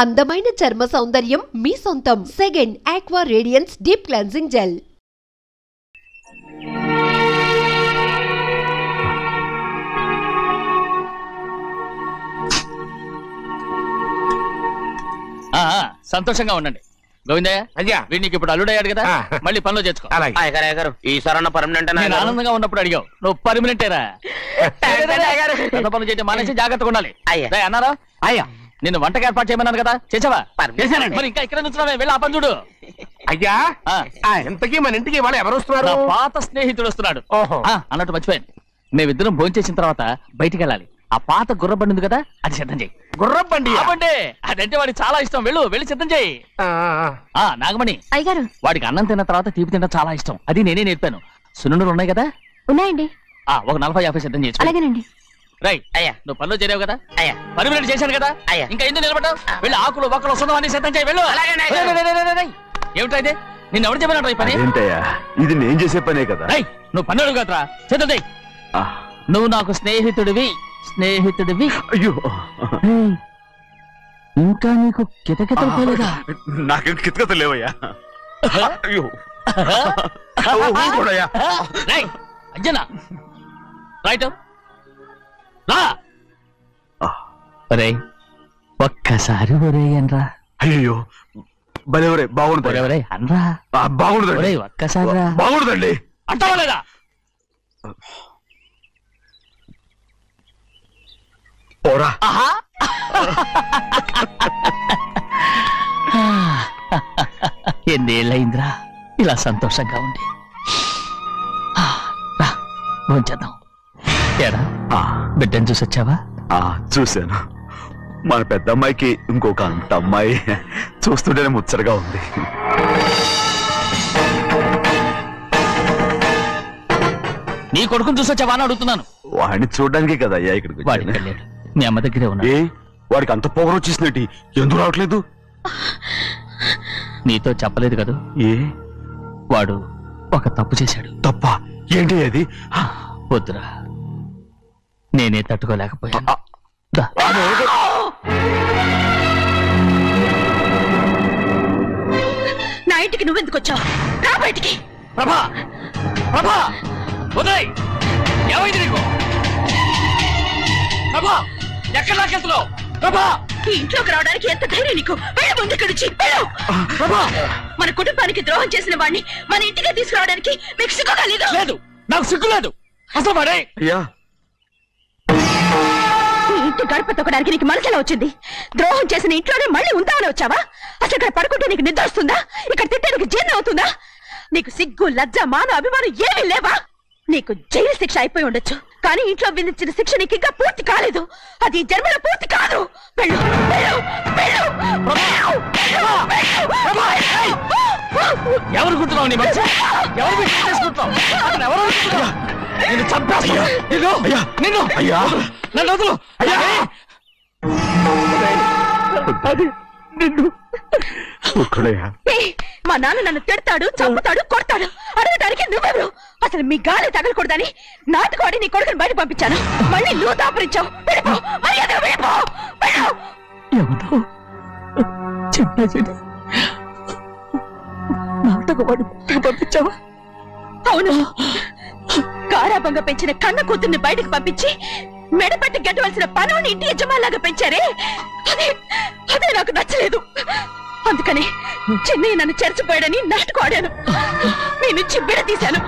అందమైన చర్మ సౌందర్యం మీ సొంతం. Second aqua radiance deep cleansing gel. సంతోషంగా ఉండండి గోవిందయ్య. అయ్యా వీడికి ఇప్పుడు అల్లుడయ్యాడు కదా, మళ్ళీ పనిలో చేర్చుకో. ఈసారన్న పర్మనెంట్ ఆనందంగా ఉన్నప్పుడు అడిగావు, నువ్వు పర్మనెంటేరా. పెద్ద పనులు చేయడం మానేసి జాగ్రత్తగా ఉండాలి అన్నారా. అయ్యా నిన్ను వంటకి ఏర్పాటు చేయమన్నాను కదా, చేసావా? మరి ఇంకా ఇక్కడ నుంచున్నావే, వెళ్ళి ఆ పని చూడు. అయ్యా ఇంతకీ మన ఇంటికి ఇవాళ ఎవరు వస్తున్నారు? పాత స్నేహితుడు వస్తున్నాడు. అన్నట్టు మర్చిపోయాను, మేమిద్దరం భోంచేసిన తర్వాత బయటికి వెళ్ళాలి. ఆ పాత గుర్రబండి ఉంది కదా, అది సిద్ధం చేయి. గుర్రబండి అదంటే వాడికి చాలా ఇష్టం. వెళ్ళి సిద్ధం చేయి. నాగమణి అయ్యగారు, వాడికి అన్నం తిన్న తర్వాత తీపి తినడం చాలా ఇష్టం. అది నేనే నేర్పాను. సున్నుండలు ఉన్నాయి కదా? ఉన్నాయండి. ఒక 40-50 సిద్ధం చేసి. అలాగేనండి. రైట్ అయ్యా, నువ్వు పనిలో చేరావు కదా, అయ్యా పర్మినెంట్ చేశాను కదా, అయ్యా ఇంకా ఎందుకు నిలబడ్డావు? వెళ్ళి ఆకులు ఒక్కలు వస్తుందో అన్ని సిద్ధం చేయి. వెళ్ళు. ఏమిటా ఇది? నిన్ను ఎవరు చెప్పినట్టు ఈ పని? ఇది నేను చేసే పనే కదా. నువ్వు పని అడుగు కదరా, సిద్ధం చేయి. నువ్వు నాకు స్నేహితుడివి. అయ్యో ఇంకా నీకు కితకితలు పోలేదా? నాకేం కితకితలు లేవయ్యా. అయ్యో అంజనా రైట్ ఒరే ఒక్కసారి ఒరే అనరా. అయ్యో భలే బాగుంటుంది. ఒరే అనరా. బాగుండదండి. ఒక్కసారి బాగుండదండి. అంటావా లేదా? పోరా. ఎన్నేళ్ళయిందిరా ఇలా సంతోషంగా ఉండి. భోంచేద్దాం. ఏడా బిడ్డను చూసొచ్చావా? చూశాను. మన పెద్ద అమ్మాయికి ఇంకొక అంత అమ్మాయి చూస్తుంటేనే ముచ్చటగా ఉంది. నీ కొడుకుని చూసొచ్చావా అని అడుగుతున్నాను. వాడిని చూడడానికి కదా అయ్యా ఇక్కడికి. వాడికి వెళ్ళాడు, మీ అమ్మ దగ్గరే ఉన్నా. వాడికి అంత పొగరు వచ్చేసినట్టు ఎందుకు రావట్లేదు? నీతో చెప్పలేదు కదా. వాడు ఒక తప్పు చేశాడు. తప్ప ఏంటి అది? వద్దురా, నేనే తట్టుకోలేకపోయాను. నా ఇంటికి నువ్వెందుకు వచ్చావు? రా బయటికి. ప్రభా ప్రభా వదిలేయ్. ఏమైంది నీకు? ప్రభా ఎక్కడ లాకెళ్తున్నావు? ప్రభా ఈ ఇంట్లోకి రావడానికి ఎంత ధైర్యం నీకు? వెళ్ళ ముందు ఇక్కడి నుంచి. మన కుటుంబానికి ద్రోహం చేసిన వాడిని మన ఇంటికే తీసుకురావడానికి మీకు సిగ్గుగా లేదు? లేదు, నాకు సిగ్గు లేదు అసలు. వాడే ఈ ఇంటి గడప తొక్కడానికి నీకు మనసులో వచ్చింది. ద్రోహం చేసిన ఇంట్లోనే మళ్ళీ ఉందామని వచ్చావా? అసలు ఇక్కడ పడుకుంటే నీకు నిద్ర వస్తుందా? ఇక్కడ తింటే నీకు జీర్ణం అవుతుందా? నీకు సిగ్గు, లజ్జ, మాన, అభిమానం ఏమీ లేవా? నీకు జైలు శిక్ష అయిపోయి ఉండొచ్చు, కానీ ఇంట్లో విధించిన శిక్ష నీకు ఇంకా పూర్తి కాలేదు. అది జన్మలో పూర్తి కాదు. వెళ్ళు, వెళ్ళు, వెళ్ళు. ఎవరు గుర్తున్నావు? నీ మంచి ఎవరు చేసుకుంటున్నావు? నిన్ను చంపేస్తా. నిన్ను అయ్యా, నన్ను వదులు అయ్యా. మా నాన్న నన్ను తిడతాడు, చంపుతాడు, కొడతాడు. అడగడానికి నువ్వెవరు? అసలు మీ గాలి తగలకూడదని నాటుకోడి నీ కొడుకుని బయట పంపించాను. మళ్ళీ నువ్వు దాపరించావు. వెళ్ళిపో, మర్యాదగా వెళ్ళిపో. నాటకవాడి పంపించావా? అవును, గారాబంగా పెంచిన కన్న కూతుర్ని బయటకు పంపించి మెడపెట్టి గెట్టవలసిన పనుని ఇంటి యజమానిలాగా పెంచారే, అదే నాకు నచ్చలేదు. అందుకని చిన్నయ్య నన్ను చెరచిపోయాడని నాటకం ఆడాను. మీ నుంచి విడదీశాను.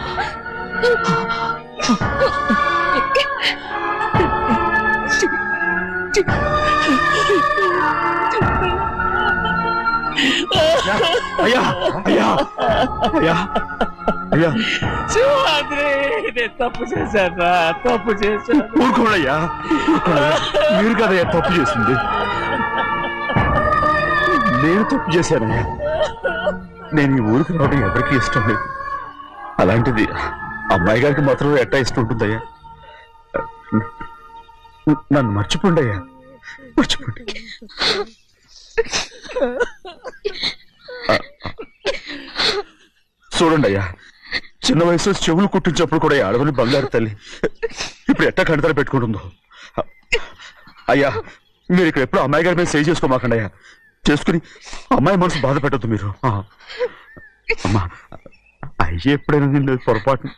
అయ్యా అయ్యా అయ్యా అయ్యా తప్పు చేశారా? తప్పు చేశాను. ఊరుకోడయ్యా, మీరు కదయ్యా తప్పు చేసింది. నేను తప్పు చేశానయ్యా. నేను ఈ ఊరికి రావడం ఎవరికి ఇష్టం లేదు. అలాంటిది అమ్మాయి గారికి మాత్రం ఎట్టా ఇష్టం ఉంటుందయ్యా. నన్ను మర్చిపోండి అయ్యా, మర్చిపోండి. చూడండి అయ్యా, చిన్న వయసులో చెవులు కుట్టించినప్పుడు కూడా ఆడవని బంగారు తల్లి ఇప్పుడు ఎట్టా కంటతల పెట్టుకుంటుందో. అయ్యా మీరు ఇక్కడ ఎప్పుడు అమ్మాయి గారి మీద సేవ్ చేసుకోమాకండి అయ్యా. చేసుకుని అమ్మాయి మనసు బాధ పెట్టద్దు మీరు. అమ్మా అయ్యే ఎప్పుడైనా నిన్ను పొరపాటు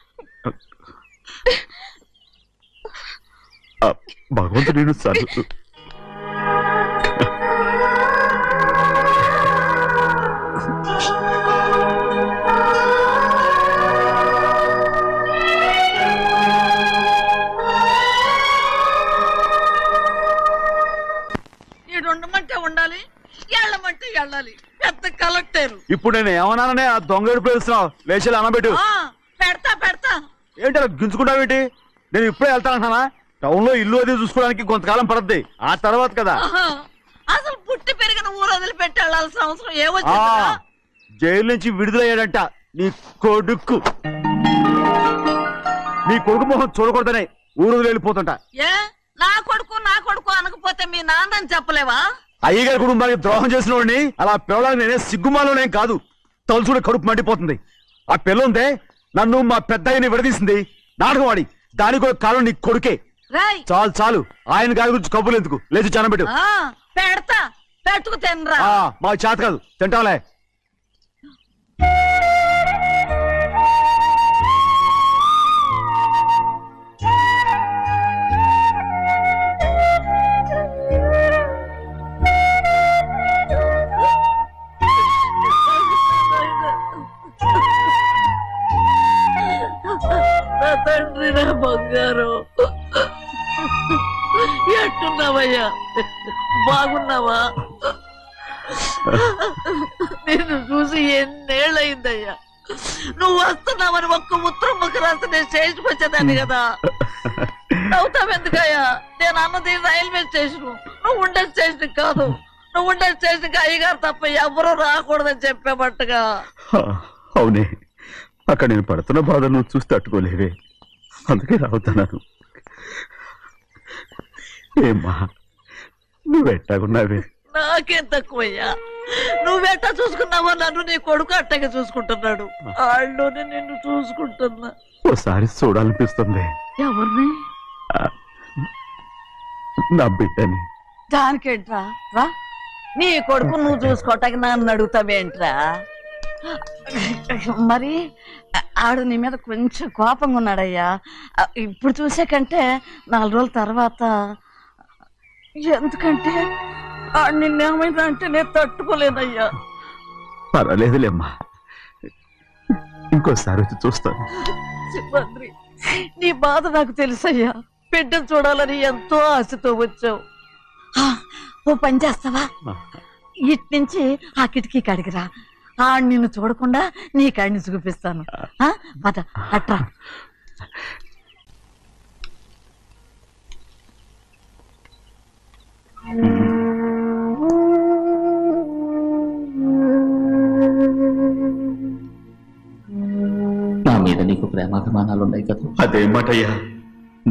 భగవంతుడు నేను సర్దు ఉండాలి ఎళ్ళమంటే వెళ్ళాలి. పెద్ద కలెక్టర్. ఇప్పుడు నేను ఏమన్నాననే ఆ దొంగ పిలుస్తున్నావు లేచి అనబెట్టు. పెడతా పెడతా. ఏంటి అలా గించుకుంటావేంటి? నేను ఇప్పుడే వెళ్తానంటున్నా. టౌన్ లో ఇల్లు అది చూసుకోవడానికి కొంతకాలం పడద్ది, ఆ తర్వాత కదా. అసలు పుట్టి పెరిగిన ఊరు వదిలిపెట్టి వెళ్ళాల్సిన అవసరం ఏమొచ్చింది? జైలు నుంచి విడుదలయ్యాడంట నీ కొడుకు. నీ కొడుకు మొహం చూడకూడదనే ఊరు వెళ్ళిపోతుంటా. ఏ నా కొడుకు అనకపోతే మీ నాన్నని చెప్పలేవా? అయ్యగారి కుటుంబానికి ద్రోహం చేసిన వాడిని అలా పిల్లలకు నేనే సిగ్గుమాలోనేం కాదు, తలుచుకుంటే కడుపు మండిపోతుంది. ఆ పిల్ల ఉందే నన్ను మా పెద్దయ్యని విడదీసింది, నాటకం వాడి. దానికి కూడా కాలం నీ కొడుకే. చాలు చాలు, ఆయన గారి గురించి కబుర్లు ఎందుకు, లేచి జనబెట్టు. పెడతా, పెట్టుకు తినరా. మా చేత కాదు, తింటాలే. తండ్రి నా బంగారు, ఎట్టున్నావయ్యా? బాగున్నావా? నిన్ను చూసి ఎన్నేళ్ళయిందయ్యా. నువ్వు వస్తున్నావని ఒక్క ఉత్తరం ముక్క రాస్తే నేను స్టేషన్కి వచ్చేదాన్ని కదా. అవుతావెందుకయ్యా? నేను అన్నది రైల్వే స్టేషన్, నువ్వు ఉండే స్టేషన్ కాదు. నువ్వు ఉండే స్టేషన్కి అయ్యగారు తప్ప ఎవరూ రాకూడదని చెప్పేమట్టుగా. అవునే, అక్కడ నేను పడుతున్న బాధ నువ్వు చూసి తట్టుకోలేవే, అందుకే రావుతున్నాను. ఏమ్మా నువ్వెట్టాగున్నావే? నాకేం తక్కువయ్యా, నువ్వెట్టా చూసుకున్నావో నన్ను నీ కొడుకు అట్టగా చూసుకుంటున్నాడు. వాళ్ళలోనే నిన్ను చూసుకుంటున్నా. ఓసారి చూడాలనిపిస్తుంది. ఎవరిని? నా బిడ్డని. దానికేంట్రా? రా, నీ కొడుకు నువ్వు చూసుకోవటానికి నన్ను అడుగుతావేంట్రా? మరి ఆడు నీ మీద కొంచెం కోపంగా ఉన్నాడయ్యా. ఇప్పుడు చూసే కంటే 4 రోజుల తర్వాత. ఎందుకంటే నిన్నేమైందా అంటే నేను తట్టుకోలేదయ్యా. పర్వాలేదులేమ్మా, ఇంకోసారి వచ్చి చూస్తాను. సింహాద్రి, నీ బాధ నాకు తెలుసయ్యా. బిడ్డను చూడాలని ఎంతో ఆశతో వచ్చావు. ఓ పని చేస్తావా? ఇటు నుంచి ఆ కిటికీ కాడికిరా. నిన్ను చూడకుండా నీ కాడిని చూపిస్తాను. పద అట్రా. నా మీద నీకు ప్రేమాభిమానాలు ఉన్నాయి కదా. అదేమాటయ్యా?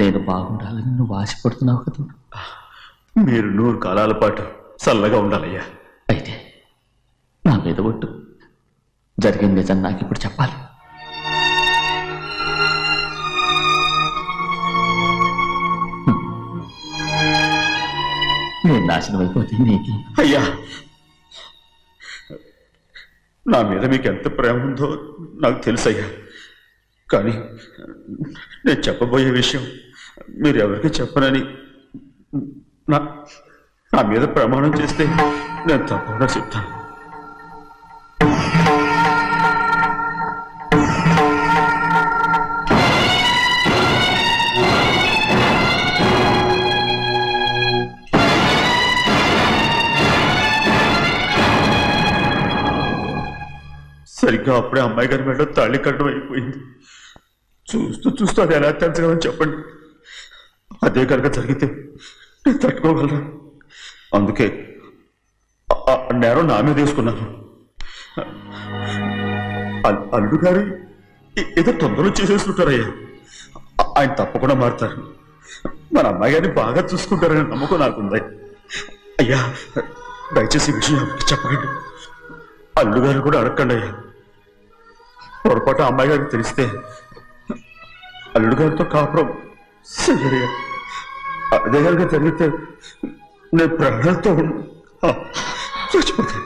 నేను బాగుండాలని నువ్వు ఆశపడుతున్నావు కదా. మీరు 100 కాలాల పాటు చల్లగా ఉండాలయ్యా. అయితే నా మీద ఒట్టు, జరిగిన నిజం నాకు ఇప్పుడు చెప్పాలి. నేను నాశనం అయిపోతే నీకు. అయ్యా, నా మీద మీకు ఎంత ప్రేమ ఉందో నాకు తెలుసయ్యా. కానీ నేను చెప్పబోయే విషయం మీరు ఎవరికి చెప్పనని నా మీద ప్రమాణం చేస్తే నేను తప్పకుండా చెప్తాను. సరిగ్గా అప్పుడే అమ్మాయి గారి మెడలో తాళి కట్టడం అయిపోయింది. చూస్తూ చూస్తూ అది ఎలా తెంచగలని చెప్పండి. అదే కనుక జరిగితే నేను తట్టుకోగలను. అందుకే నేరం నా మీద తీసుకున్నాను. అల్లుడు గారు ఏదో తొందరలో చేసేసుకుంటారయ్యా. ఆయన తప్పకుండా మారుతారు. మన అమ్మాయి గారిని బాగా చూసుకుంటారని నమ్మకం నాకుంది. అయ్యా, దయచేసి విషయం ఎవరికి చెప్పండి. అల్లుడు గారు కూడా అడగండి అయ్యా. పొరపాటు అమ్మాయి గారికి తెలిస్తే అల్లుడు గారితో కాపురం సరిగా అదే కనుక జరిగితే నేను ప్రాణాలతో చచ్చిపోతాయి.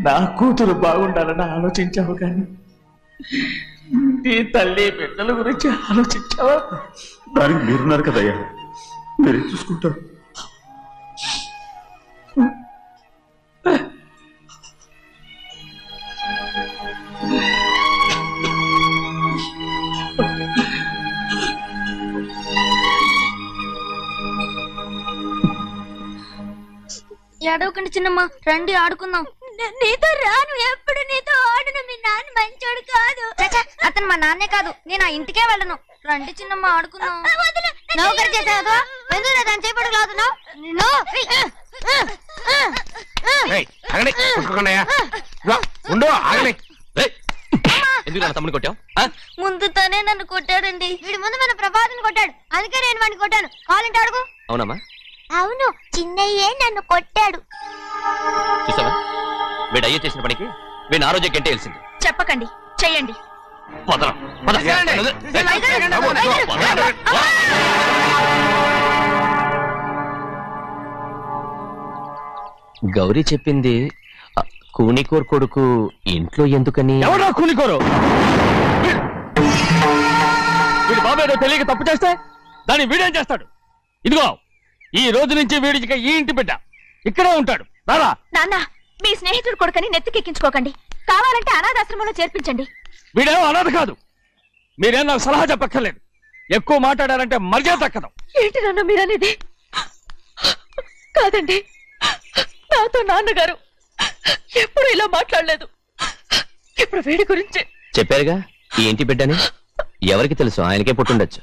నా కూతురు బాగుండాలని ఆలోచించావు కానీ నీ తల్లి బిడ్డల గురించి ఆలోచించావా? దానికి మీరున్నారు కదయ్యా, మీరే చూసుకుంటారు. ఏడవకండి చిన్నమ్మ, రండి ఆడుకుందాం. నీతో రాను, ఎప్పుడు నీతో ఆడను. మీ నాన్న మంచోడు కాదు. అతను మా నాన్నే కాదు, నేను ఆ ఇంటికే వెళ్ళను. రండి చిన్నమ్మ ఆడుకుందాం. నౌకరు చేసావు ఎందుకు దాని చేపడు కాదు. తమ్ముడు కొట్టావు? ముందు తనే నన్ను కొట్టాడండి. వీడి ముందు మన ప్రభాతం కొట్టాడు, అందుకే నేను వాడిని కొట్టాను. కావాలంటే అడుగు. అవునమ్మా? అవును, చిన్నయ్యే నన్ను కొట్టాడు. చూసావా, వీడు అయ్యే చేసిన పనికి వీడిని ఆరోగ్యం కంటే తెలిసింది. చెప్పకండి, చెయ్యండి. గౌరీ చెప్పింది కూనికోర్ కొడుకు ఇంట్లో ఎందుకని. ఎవరా కూనికోరు? వీడి బాబేదో తెలియక తప్పు చేస్తే దాన్ని వీడేం చేస్తాడు? ఇదిగో, ఈ రోజు నుంచి వీడికి ఈ ఇంటి బిడ్డ ఇక్కడే ఉంటాడు. రారా. నాన్న, మీ స్నేహితుడు కొడుకని నెత్తికెక్కించుకోకండి. కావాలంటే అనాథాశ్రమంలో చేర్పించండి. వీడేమో అనాథ కాదు. మీరేం నాకు సలహా చెప్పక్కర్లేదు. ఎక్కువ మాట్లాడారంటే మర్యాద దక్కదు. ఏంటి నాన్న మీరనేది? కాదండి, నాతో నాన్నగారు ఎప్పుడు ఇలా మాట్లాడలేదు. ఇప్పుడు వీడి గురించి చెప్పారుగా ఈ ఇంటి బిడ్డని. ఎవరికి తెలుసు, ఆయనకే పుట్టుండొచ్చు.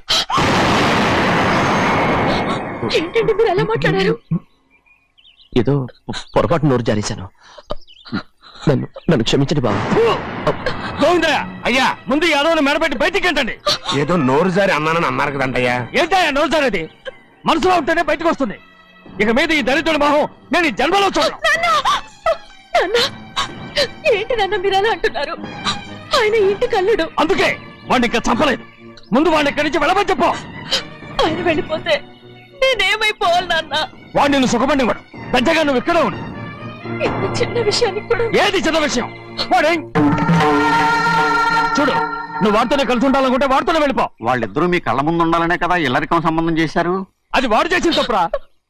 ఏంటండి మీరు ఎలా మాట్లాడారు? ఏదో పొరపాటు నోరు జారేశాను. నన్ను క్షమించండి బాబు. అయ్యా, ముందు ఈ అడవుని మెడబెట్టి బయటికి ఏంటండి? ఏదో నోరు జారి అన్నానని అన్నారు కదంటయ్యా. ఏంటయ్యా నోరు జారేది? మనసులో ఉంటేనే బయటకు వస్తుంది. ఇక మీద ఈ దళితుడి మొహం నేను ఈ జన్మలో చూడను. ఏంటి నాన్న మీరు అలా అంటున్నారు? ఆయన ఇంటి కల్లుడు. అందుకే వాడిని ఇంకా చంపలేదు. ముందు వాడిని ఇక్కడి నుంచి వెళ్ళమని చెప్పు. ఆయన వెళ్ళిపోతే నేనేమైపోవాలి నాన్న? వాడు నిన్ను సుఖపడి వాడు. పెద్దగా నువ్వు ఇక్కడే ఉండు. ఇంత చిన్న విషయానికి కూడా. ఏది చిన్న విషయం? వాడే చూడు, నువ్వు వాడితోనే కలిసి ఉండాలనుకుంటే వాడితోనే వెళ్ళిపో. వాళ్ళిద్దరూ మీ కళ్ళ ముందు ఉండాలనే కదా ఇల్లరికం సంబంధం చేశారు. అది వాడు చేసిన తప్పురా.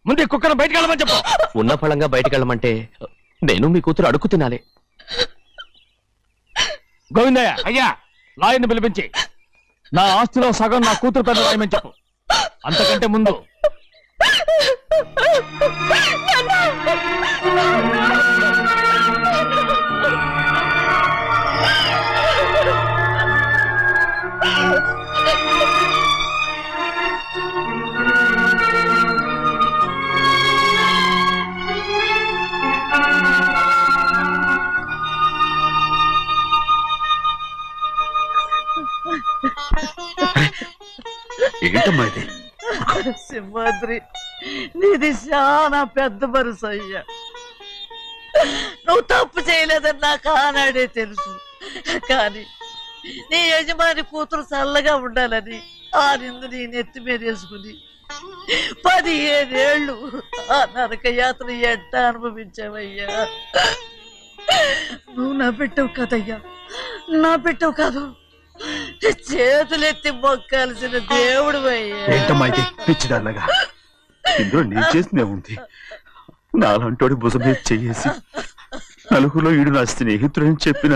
ముందు ఈ కుక్కను బయటకు వెళ్ళమని చెప్పు. ఉన్న ఫలంగా బయటకు వెళ్ళమంటే నేను మీ కూతురు అడుగు తినాలి. గోవిందయ్య, అయ్యా, లాయర్ని పిలిపించి నా ఆస్తిలో సగం నా కూతురు పెద్ద రాయమని చెప్పు. అంతకంటే ముందు ఏంటమ్మా ఇది? సింహాద్రి, నీది చాలా పెద్ద మనసు అయ్యా. నువ్వు తప్పు చేయలేదని నాకు ఆనాడే తెలుసు. కానీ నీ యజమాని కూతురు చల్లగా ఉండాలని ఆ నిందు నీ నెత్తి మీద వేసుకుని 15 ఏళ్ళు ఆ నరక యాత్ర ఎట్టా అనుభవించావయ్యా. నువ్వు నా పెట్టవు కదయ్యా, నా పెట్టవు కాదు, చేతులెత్తి మొక్కాల్సిన దేవుడు అయ్యా. ఏంటమ్మా ఇది పిచ్చిదాన్నగా? ఇందులో నేను చేసినే ఉంది. నాలంటోడి భుజం మీద చెయ్యేసి నలుగురిలో ఈడు నా స్నేహితుడని చెప్పిన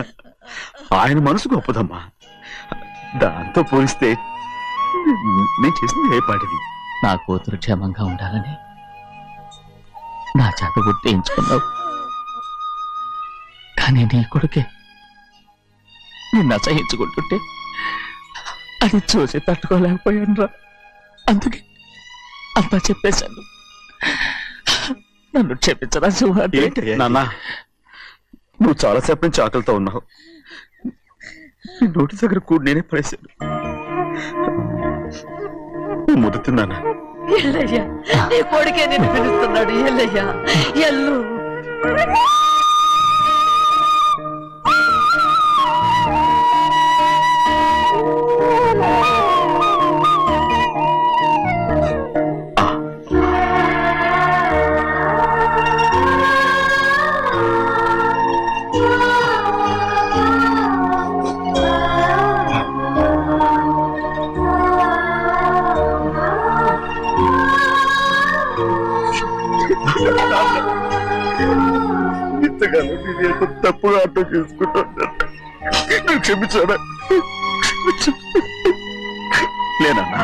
ఆయన మనసు గొప్పదమ్మా. దాంతో పోలిస్తే నేను చేసింది ఏ పాటిది? నా కూతురు క్షేమంగా ఉండాలని నా చేత గుర్తించుకున్నావు. కానీ నీ కొడుకే నిన్ను అసహించుకుంటుంటే అది చూసి తట్టుకోలేకపోయాను రా. అందుకే అంతా చెప్పేశాను. నన్ను క్షమించరా సింహాద్రి. నాన్న, నువ్వు చాలాసేపు నుంచి ఆకలితో ఉన్నావు. నీ నోటి దగ్గర కూడా నేనే పడేశాను. ముద్దు తిన్నానా? ఎల్లయ్యా, నీ కొడుకే నిన్ను పిలుస్తున్నాడు. ఎల్లయ్యా, ఎల్లు. విషయాలు నేను ఎంత తప్పుగా అర్థం చేసుకుంటాను. క్షమించాడా? లేనన్నా.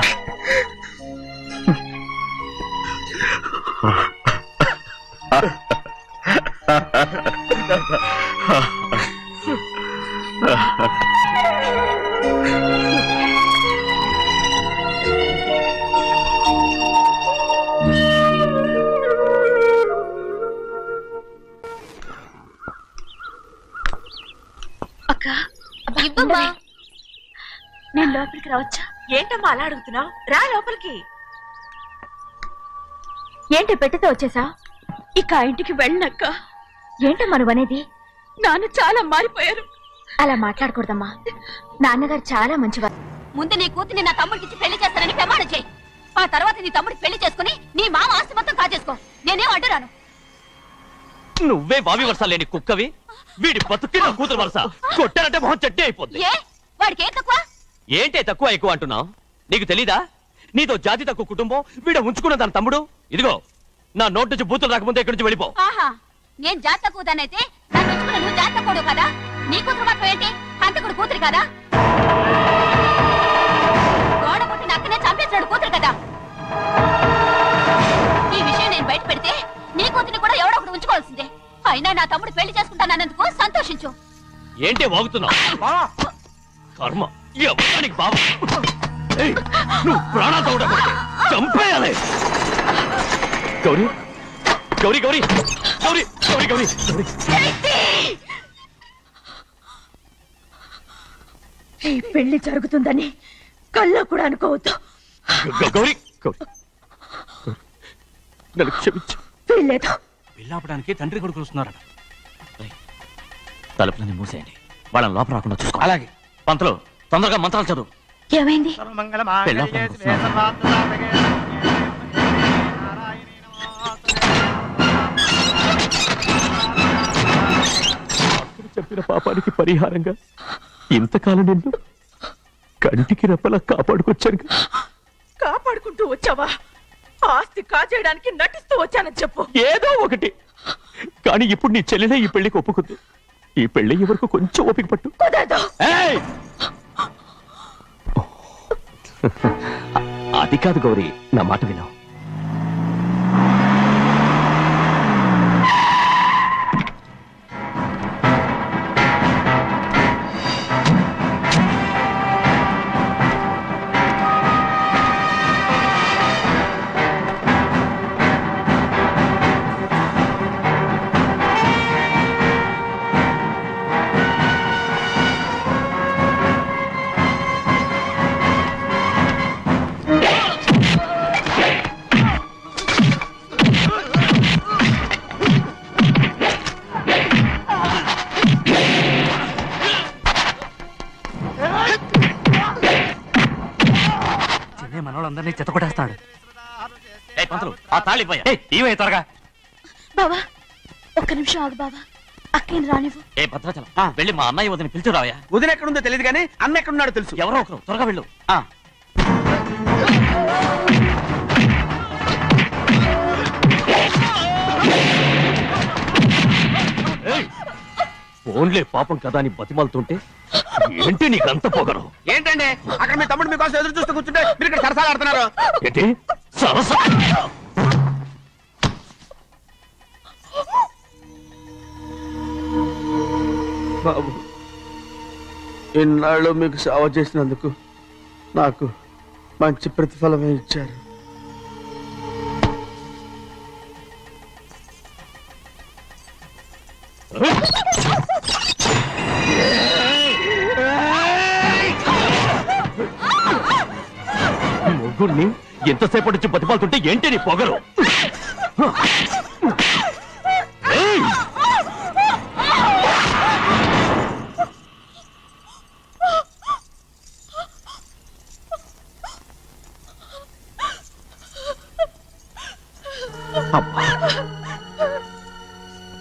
నేను లోపలికి రావచ్చా? ఏంటమ్మా అలా అడుగుతున్నావు? రా లోపలికి. ఏంటి పెట్టితో వచ్చేసా? ఇక ఆ ఇంటికి వెళ్ళనక్క. ఏంటమ్మా నువ్వు అనేది? నాన్న చాలా మారిపోయారు. అలా మాట్లాడకూడదమ్మా. నాన్నగారు చాలా మంచివారు. ముందు నీ కూతుర్ని నా తమ్ముడికి పెళ్లి చేస్తానని ప్రమాణం చేయి. ఆ తర్వాత నీ తమ్ముడికి పెళ్లి చేసుకుని నీ మామ ఆస్తి మొత్తం కాజేసుకో. నేనేం అడ్డురాను. నువ్వే బావి వరుస లేని కుక్కవి. వీడి బతుక్కి నా కూతురు వరుస. కొట్టారంటే మొహం చెట్టే అయిపోద్ది. వాడికి ఏం తక్కువ? ఏంటే తక్కువ ఎక్కువ అంటున్నావు? నీకు తెలీదా? నీతో జాతి తక్కువ కుటుంబం వీడ ఉంచుకున్న తన తమ్ముడు. ఇదిగో నా నోటి నుంచి బూతులు రాకముందే ఇక్కడి నుంచి వెళ్ళిపో. ఆహా, నేను జాతి తక్కువదానైతే నన్ను ఉంచుకున్న నువ్వు జాతి తక్కువ కదా? నీ కూతురు మాత్రం ఏంటి? హంతకుడు కూతురు కదా? గోడ పుట్టిన అక్కనే చంపేసినాడు కూతురు కదా? ఈ విషయం నేను బయట పెడితే నీ కూతురిని కూడా ఎవడో ఒకటి ఉంచుకోవాల్సిందే. అయినా నా తమ్ముడు పెళ్లి చేసుకుంటానన్నందుకు సంతోషించు. ఏంటే వాగుతున్నావు? కర్మ ఎవరికి బాబు. నువ్వు ప్రాణాలు తోడకూడదు, చంపేయాలి. గౌరీ గౌరీ గౌరీ గౌరీ గౌరీ గౌరీ ఈ పెళ్లి జరుగుతుందని కళ్ళ కూడా అనుకోవద్దు. గౌరీ గౌరీ నన్ను క్షమించు. వీల్లేదు. పెళ్ళాపడానికి తండ్రి కొడుకులు వస్తున్నారట. తలుపులని మూసేయండి. వాళ్ళని లోపల రాకుండా చూసుకో. అలాగే. పంతులు తొందరగా మంత్రాలు చదువు. ఏమైంది? చెప్పిన పాపానికి పరిహారంగా ఇంతకాలం నిన్ను కంటికి రెప్పలా కాపాడుకొచ్చాను. కాపాడుకుంటూ వచ్చావా? ఆస్తి కాజేయడానికి నటిస్తూ వచ్చానని చెప్పు. ఏదో ఒకటి. కానీ ఇప్పుడు నీ చెల్లెలే ఈ పెళ్లికి ఒప్పుకుంది. ఈ పెళ్లి వరకు కొంచెం ఓపిక పట్టు. అది కాదు గౌరీ, నా మాట విను. మనోళ్ళందరినీ చెత్తకొట్టేస్తాడు. ఆ తాళి త్వరగా. బావా ఒక్క నిమిషం ఆగు బావా. అక్కేం రానివ్వు. ఏ భద్రాచలం వెళ్ళి మా అన్నయ్య వదిన పిలిచిరావయ్యా. వదిన ఎక్కడుందో తెలియదు కానీ అన్న ఎక్కడున్నాడో తెలుసు. ఎవరో ఒకరు త్వరగా వెళ్ళు. ఫోన్లే పాపం కదా అని బతిమాలుతుంటే ఏంటి నీకంత పొగరు? ఏంటండి అక్కడ మీ తమ్ముడు మీకోసం ఎదురు చూస్తూ కూర్చుంటే మీరు ఇక్కడ సరసాలు ఆడుతున్నారు. ఏంటి సరసా? బాబు, ఇన్నాళ్ళు మీకు సేవ చేసినందుకు నాకు మంచి ప్రతిఫలమే ఇచ్చారు. ముగ్గురిని ఎంతసేపటి నుంచి బతిమాలుతుంటే ఏంటి నీ పొగరు?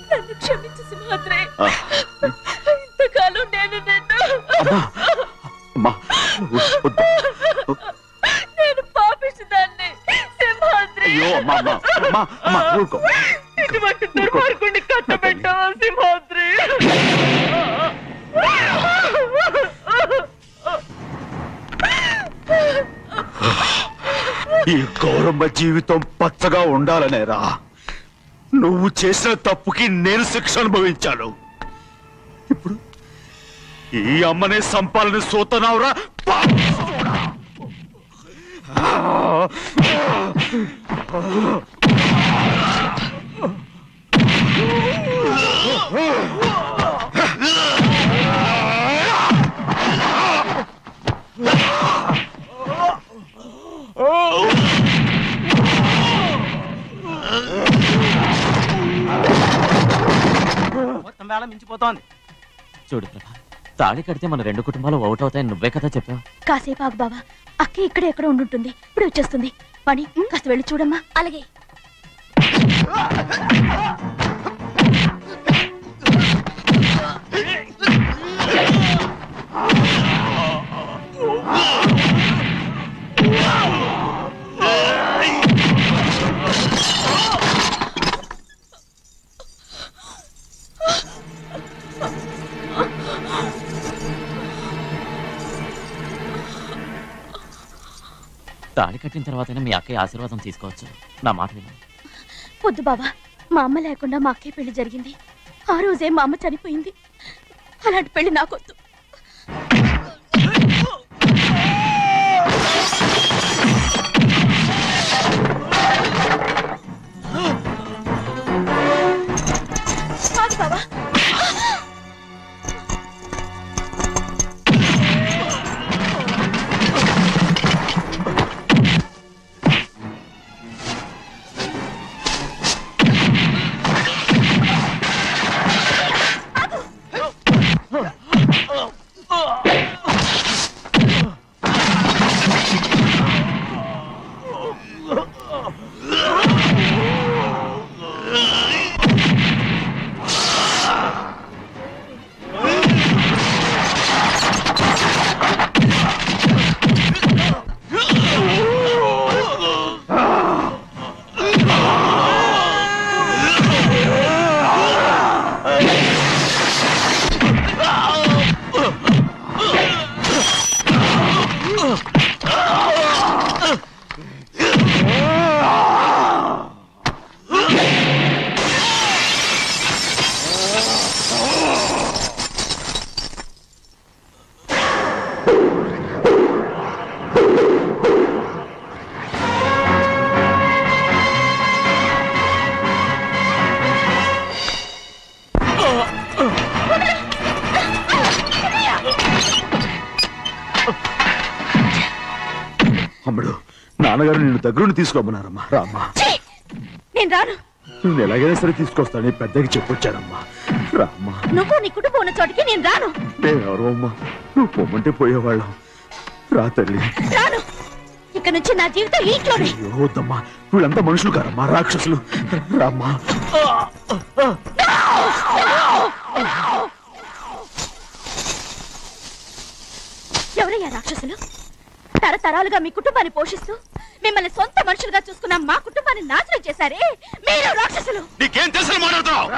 నన్ను క్షమించు సింహాద్రి. ఇంతకాలం నేను నేను పాపిస్తుదాన్ని సింహాద్రి. అయ్యో అమ్మా, ఇటువంటి దుర్మార్గుడిని కట్టబెట్టావా సింహాద్రి? ఈ గౌరమ్మ జీవితం పచ్చగా ఉండాలనేరా నువ్వు చేసిన తప్పుకి నేను శిక్ష అనుభవించాను. ఇప్పుడు ఈ అమ్మనే సంపాలని సోతనావురా. మొత్తం వేళ మించిపోతోంది. చూడు ప్రభా, తాళి కడితే మన రెండు కుటుంబాలు అవుట్ అవుతాయని నువ్వే కదా చెప్పావు. కాసేపు ఆగు బావా, అక్క ఇక్కడే ఎక్కడ ఉండుంటుంది, ఇప్పుడు వచ్చేస్తుంది. పని కాస్త వెళ్ళి చూడమ్మా. అలాగే. తాళి కట్టిన తర్వాతనే మీ అక్కయ్య ఆశీర్వాదం తీసుకోవచ్చు. నా మాట విను. వద్దు బావా, మా అమ్మ లేకుండా మా అక్కయ్య పెళ్లి జరిగింది. ఆ రోజే మా అమ్మ చనిపోయింది. అలాంటి పెళ్లి నాకొద్దు. బావా, అమ్ముడు, నాన్నగారు నిన్ను దగ్గరుండి తీసుకోమన్నారమ్మా. రామ్మా. నేను రాను. నువ్వు ఎలాగైనా సరే తీసుకొస్తాను, పెద్దకి చెప్పొచ్చానమ్మా. రామ్మా. నువ్వు నీ కుటుంబం ఉన్న చోటికి నేను రాను. మేమెవరో అమ్మా, నువ్వు పొమ్మంటే పోయేవాళ్ళం. రా తల్లి. రాను. ఇక నుంచి నా జీవితం ఇంట్లోనే. వద్దమ్మా, వీళ్ళంతా మనుషులు కారమ్మా, రాక్షసులు. రామ్మా. ఎవరయ్యా రాక్షసులు? తరతరాలుగా మీ కుటుంబాన్ని పోషిస్తూ మిమ్మల్ని సొంత మనుషులుగా చూసుకున్న మా కుటుంబాన్ని నాశనం చేశారే మీరు రాక్షసులు. నీకేం తెలుసు మాట్లాడుతున్నావు?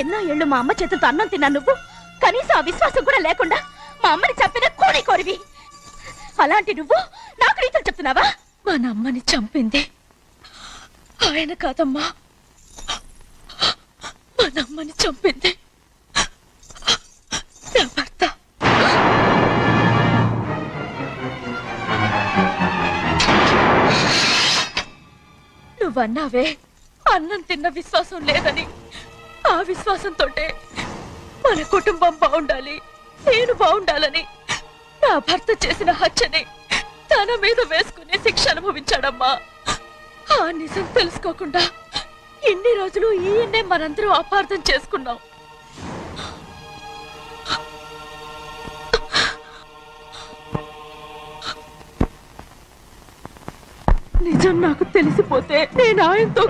ఎన్నో ఏళ్ళు మా అమ్మ చేతులతో అన్నం తిన్నా నువ్వు కనీసం ఆ విశ్వాసం కూడా లేకుండా మా అమ్మని చంపిన కూలి కోరివి. అలాంటి నువ్వు నాకు రీతులు చెప్తున్నావా? మా అమ్మని చంపింది ఆయన కాదమ్మా, మా అమ్మని చంపింది నా భర్త. నువ్వన్నావే అన్నం తిన్న విశ్వాసం లేదని. ఆ విశ్వాసంతో మన కుటుంబం బాగుండాలి, నేను బాగుండాలని నా భర్త చేసిన హత్యని తన మీద వేసుకునే శిక్ష అనుభవించాడమ్మా. ఆ నిజం తెలుసుకోకుండా ఇన్ని రోజులు ఈయన్నే మనందరూ అపార్థం చేసుకున్నాం. నిజం నాకు తెలిసిపోతే నేను ఆయనతో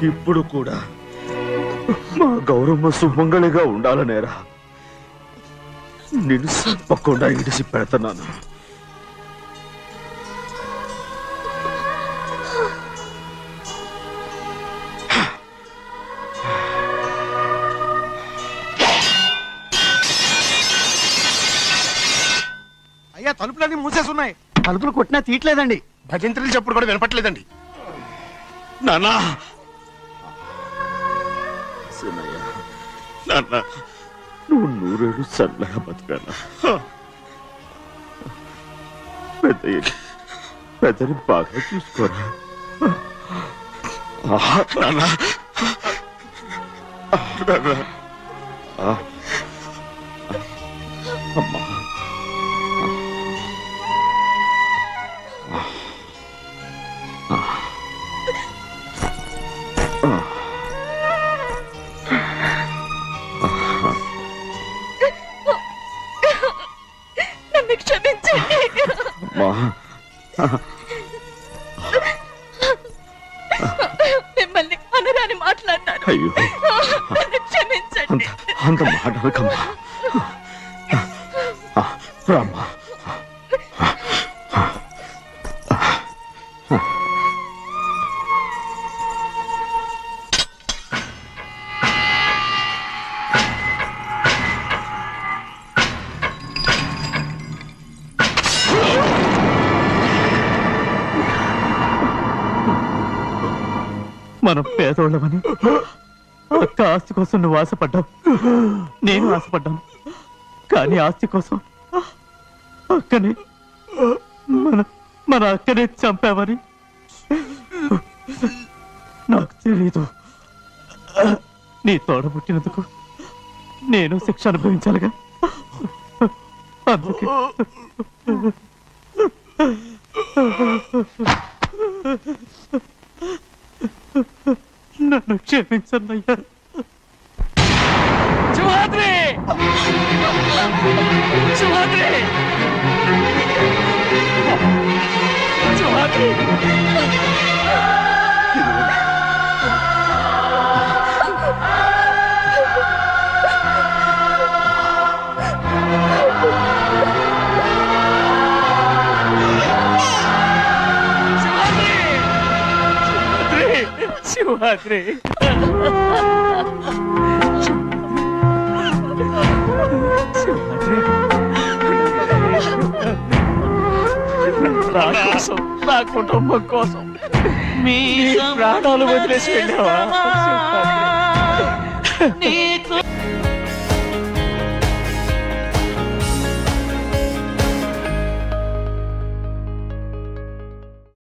ఇప్పుడు కూడా మా గౌరమ్మ సుమంగళిగా ఉండాలనేరా నేను తప్పకుండా ఇడిసి పెడతాను. అయ్యా తలుపులన్నీ మూసేసున్నాయి. తలుపులు కొట్టినా తీయట్లేదండి. భజంత్రులు చెప్పుడు కూడా వినపట్లేదండి. నాన్నా సినయ్య, నాన్న నువ్వు 100 ఏళ్ళు చల్లగా బతకాలా. పెద్దని బాగా చూసుకోరా నాన్న. అమ్మా నన్ను క్షమించండి. మిమ్మల్ని అనరాని మాట్లాడినాను. అయ్యో నన్ను క్షమించండి. అంత మాటలకమ్మా. రామ్మా. మనం పేదోళ్ళమని అక్క ఆస్తి కోసం నువ్వు ఆశపడ్డావు, నేను ఆశపడ్డాను. కానీ ఆస్తి కోసం అక్కని మన అక్కనే చంపావని నాకు తెలీదు. నీ తోడబుట్టినందుకు నేను శిక్ష అనుభవించాలిగా. అందుకే నన్ను క్షమించన్నయ్యా. శివాద్రి, శివాద్రి, శివాద్రి. శివాద్రి, నా కోసం, నా కుటుంబం కోసం మీ ప్రాణాలు వదిలేసి వెళ్ళావా?